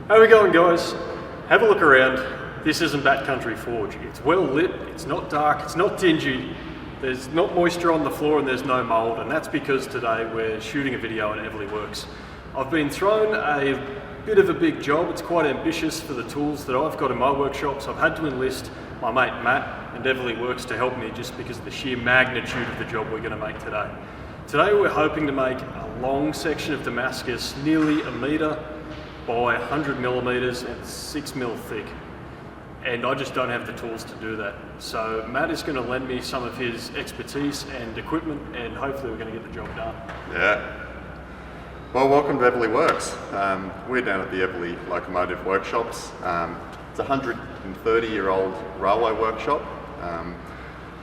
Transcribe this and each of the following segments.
How we going, guys? Have a look around. This isn't Backcountry Forge. It's well lit, it's not dark, it's not dingy, there's not moisture on the floor and there's no mold, and that's because today we're shooting a video on Eveleigh Works. I've been thrown a bit of a big job. It's quite ambitious for the tools that I've got in my workshop, so I've had to enlist my mate Matt and Eveleigh Works to help me just because of the sheer magnitude of the job we're going to make today. Today we're hoping to make a long section of Damascus, nearly 1 metre by 100 millimetres and 6 mil thick. And I just don't have the tools to do that. So Matt is going to lend me some of his expertise and equipment, and hopefully we're going to get the job done. Yeah. Well, welcome to Eveleigh Works. We're down at the Eveleigh Locomotive workshops. It's a 130-year-old railway workshop.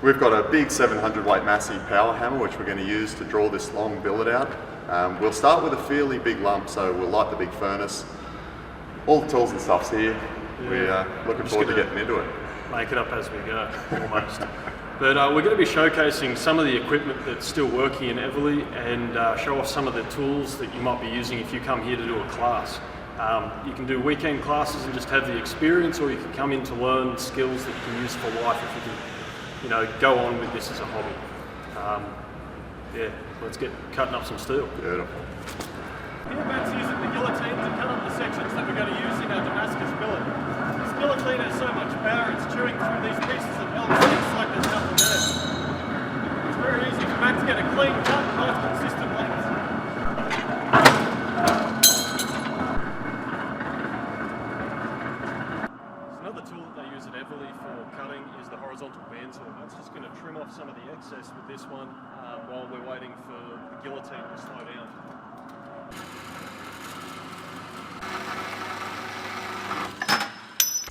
We've got a big 700 weight massive power hammer which we're going to use to draw this long billet out. We'll start with a fairly big lump, so we'll light the big furnace. All the tools and stuff's here. Yeah. We're looking forward to getting into it. Make it up as we go, almost. But we're going to be showcasing some of the equipment that's still working in Eveleigh and show off some of the tools that you might be using if you come here to do a class. You can do weekend classes and just have the experience, or you can come in to learn skills that you can use for life if you can, go on with this as a hobby. Yeah, let's get cutting up some steel. Beautiful. Here Matt's using the guillotine to cut up the sections that we're going to use in our Damascus billet. This guillotine has so much power, it's chewing through these pieces of LC like there's nothing there. It's very easy for Matt to get a clean cut, nice consistent length. Another tool that they use at Eveleigh for cutting is the horizontal band tool. That's just going to trim off some of the excess with this one while we're waiting for the guillotine to slow down.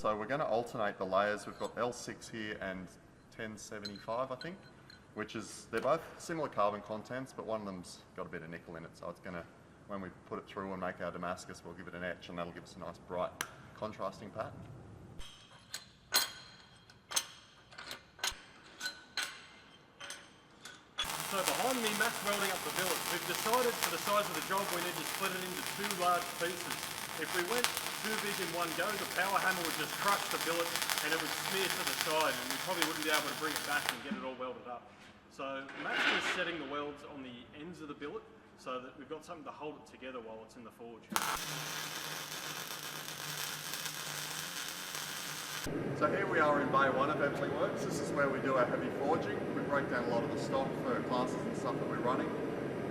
So we're going to alternate the layers. We've got L6 here and 1075, I think, they're both similar carbon contents, but one of them's got a bit of nickel in it, so it's going to, when we put it through and make our Damascus, we'll give it an etch and that'll give us a nice bright contrasting pattern. So behind me, Matt's welding up the billets. We've decided for the size of the job we need to split it into 2 large pieces. If we went too big in one go, the power hammer would just crush the billet and it would smear to the side, and we probably wouldn't be able to bring it back and get it all welded up. So Matt's just setting the welds on the ends of the billet so that we've got something to hold it together while it's in the forge. So here we are in Bay 1 of Eveleigh Works. This is where we do our heavy forging. We break down a lot of the stock for classes and stuff that we're running.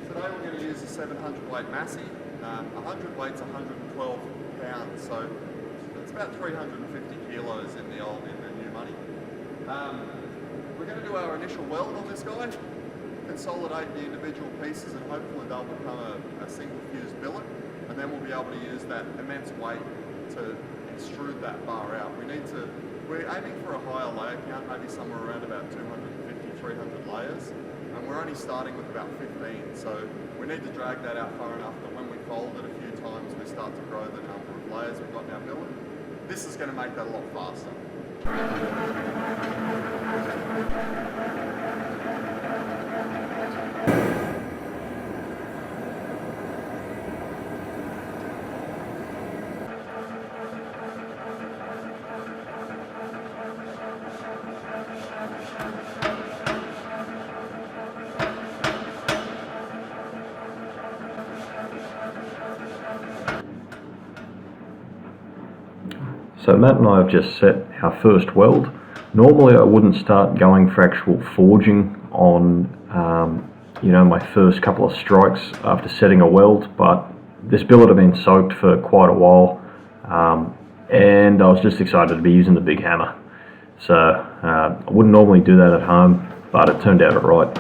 Today we're going to use a 700 weight massey. 100 weight's 112 pounds, so it's about 350 kilos in the new money. We're going to do our initial weld on this guy, consolidate the individual pieces, and hopefully they'll become a single fused billet, and then we'll be able to use that immense weight to extrude that bar out. We're aiming for a higher layer count, maybe somewhere around about 250, 300 layers, and we're only starting with about 15, so we need to drag that out far enough that when we fold it a few times, we start to grow the number of layers we've got in our billet. This is going to make that a lot faster. So Matt and I have just set our first weld. Normally I wouldn't start going for actual forging on my first couple of strikes after setting a weld, but this billet had been soaked for quite a while, and I was just excited to be using the big hammer. So I wouldn't normally do that at home, but it turned out alright.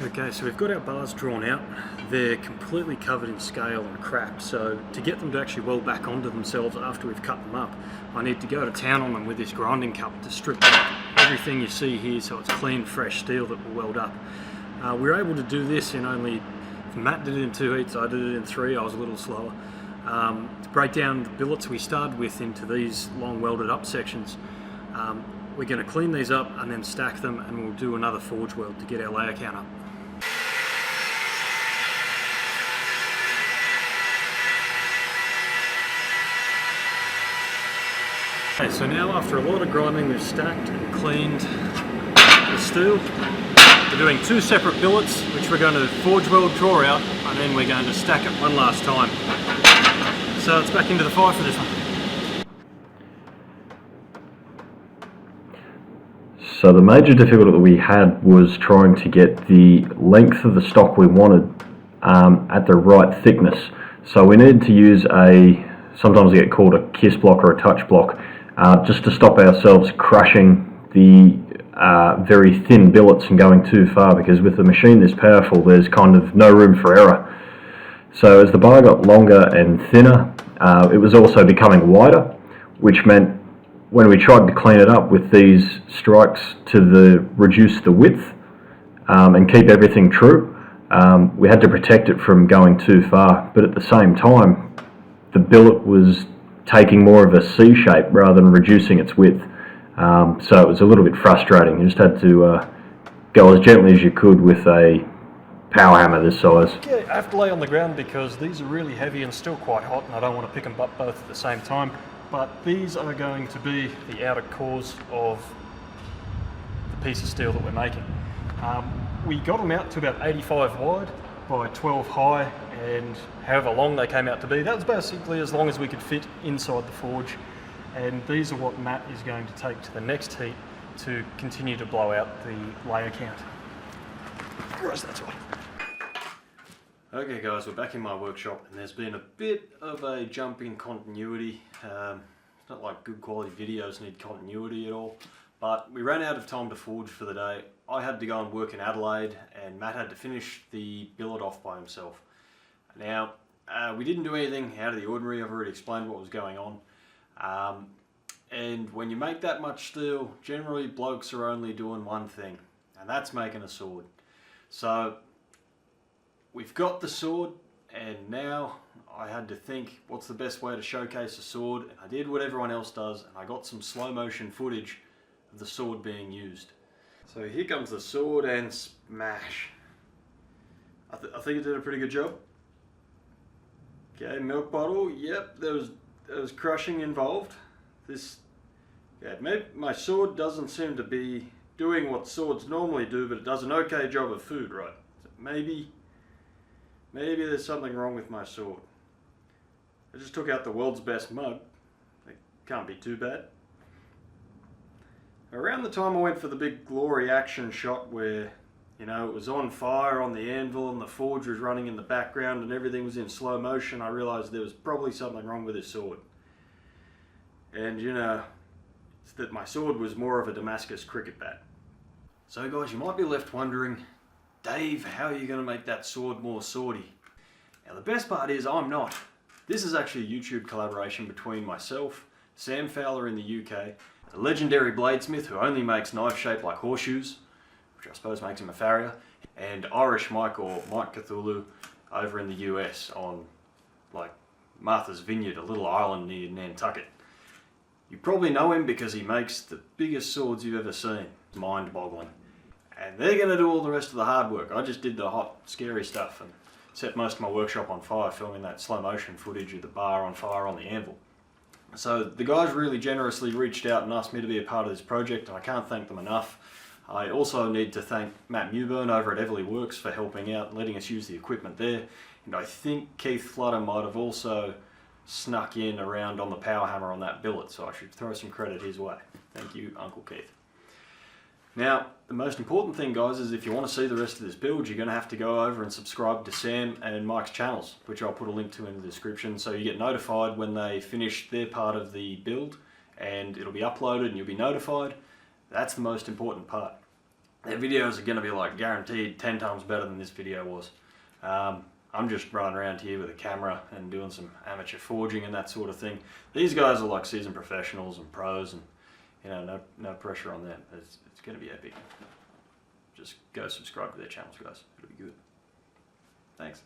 Okay, so we've got our bars drawn out. They're completely covered in scale and cracked, so to get them to actually weld back onto themselves after we've cut them up, I need to go to town on them with this grinding cup to strip everything you see here so it's clean, fresh steel that will weld up. We were able to do this in only, Matt did it in 2 heats, I did it in 3, I was a little slower. To break down the billets we started with into these long welded up sections, we're going to clean these up and then stack them, and we'll do another forge weld to get our layer count up. Okay, so now after a lot of grinding, we've stacked and cleaned the steel. We're doing 2 separate billets, which we're going to forge weld, draw out, and then we're going to stack it one last time. So it's back into the fire for this one. So the major difficulty that we had was trying to get the length of the stock we wanted at the right thickness. So we needed to use sometimes they get called a kiss block or a touch block, just to stop ourselves crushing the very thin billets and going too far, because with a machine this powerful there's kind of no room for error. So as the bar got longer and thinner, it was also becoming wider, which meant when we tried to clean it up with these strikes to reduce the width and keep everything true, we had to protect it from going too far. But at the same time, the billet was taking more of a C shape rather than reducing its width. So it was a little bit frustrating. You just had to go as gently as you could with a power hammer this size. Yeah, I have to lay on the ground because these are really heavy and still quite hot, and I don't want to pick them up both at the same time. But these are going to be the outer cores of the piece of steel that we're making. We got them out to about 85 wide by 12 high, and however long they came out to be, that was basically as long as we could fit inside the forge. And these are what Matt is going to take to the next heat to continue to blow out the layer count. Gross, that's right. Okay guys, we're back in my workshop, and there's been a bit of a jump in continuity. It's not like good quality videos need continuity at all, but we ran out of time to forge for the day. I had to go and work in Adelaide, and Matt had to finish the billet off by himself. Now, we didn't do anything out of the ordinary. I've already explained what was going on. And when you make that much steel, generally blokes are only doing one thing, and that's making a sword. So we've got the sword, and now I had to think what's the best way to showcase a sword, and I did what everyone else does, and I got some slow motion footage of the sword being used. So here comes the sword, and smash. I think it did a pretty good job. Okay, milk bottle, yep, there was crushing involved. My sword doesn't seem to be doing what swords normally do, but it does an okay job of food, right? So maybe there's something wrong with my sword. I just took out the world's best mug. It can't be too bad. Around the time I went for the big glory action shot where, you know, it was on fire on the anvil and the forge was running in the background and everything was in slow motion, I realised there was probably something wrong with this sword. And you know, it's that my sword was more of a Damascus cricket bat. So guys, you might be left wondering, Dave, how are you going to make that sword more swordy? Now the best part is I'm not. This is actually a YouTube collaboration between myself, Sam Fowler in the UK, the legendary bladesmith who only makes knives shaped like horseshoes, which I suppose makes him a farrier, and Irish Mike, or Michael Cthulhu, over in the US on like Martha's Vineyard, a little island near Nantucket. You probably know him because he makes the biggest swords you've ever seen. Mind-boggling. And they're going to do all the rest of the hard work. I just did the hot, scary stuff and set most of my workshop on fire, filming that slow motion footage of the bar on fire on the anvil. So the guys really generously reached out and asked me to be a part of this project, and I can't thank them enough. I also need to thank Matt Mewburn over at Eveleigh Works for helping out and letting us use the equipment there. And I think Keith Flutter might have also snuck in around on the power hammer on that billet, so I should throw some credit his way. Thank you, Uncle Keith. Now, the most important thing, guys, is if you want to see the rest of this build, you're going to have to go over and subscribe to Sam and Mike's channels, which I'll put a link to in the description, so you get notified when they finish their part of the build, and it'll be uploaded and you'll be notified. That's the most important part. their videos are going to be like guaranteed 10 times better than this video was. I'm just running around here with a camera and doing some amateur forging and that sort of thing. These guys are like seasoned professionals and pros, and you know, no pressure on them. It's going to be epic. Just go subscribe to their channels, guys. It'll be good. Thanks.